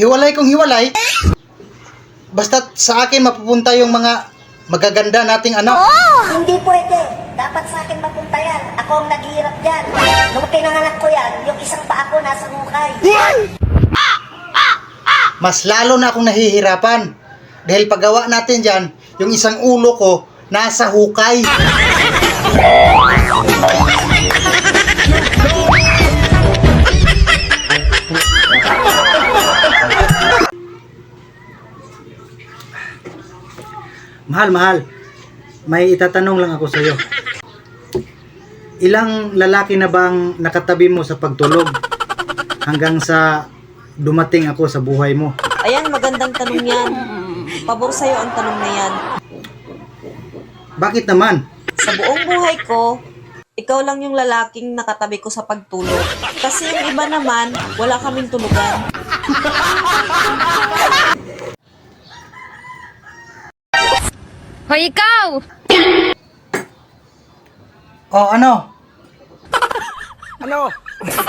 Hiwalay kung hiwalay. Basta't sa akin mapupunta yung mga magaganda nating anak. Hindi pwede. Dapat sa akin mapunta yan. Ako ang naghihirap dyan. Nung pinanganak ko yan, yung isang paa ko nasa hukay. Mas lalo na akong nahihirapan. Dahil paggawa natin dyan, yung isang ulo ko nasa hukay. Mahal, may itatanong lang ako sa'yo. Ilang lalaki na bang nakatabi mo sa pagtulog hanggang sa dumating ako sa buhay mo? Ayan, magandang tanong yan. Pabor sa'yo ang tanong na yan. Bakit naman? Sa buong buhay ko, ikaw lang yung lalaking nakatabi ko sa pagtulog. Kasi yung iba naman, wala kaming tulugan. Hoy, ikaw! Oh, ano?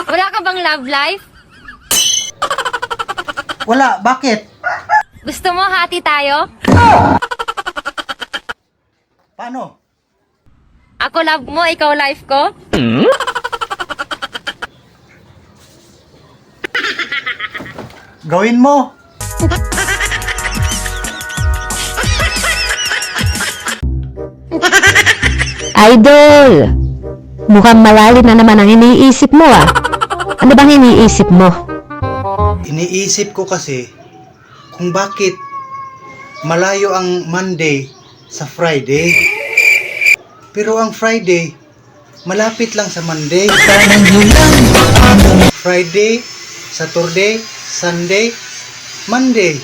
Wala ka bang love life? Wala, bakit? Gusto mo hati tayo? Paano? Ako love mo, ikaw life ko? Gawin mo. Idol! Mukhang malalim na naman ang iniisip mo ah. Ano bang iniisip mo? Iniisip ko kasi kung bakit malayo ang Monday sa Friday. Pero ang Friday, malapit lang sa Monday. Friday, Saturday, Sunday, Monday.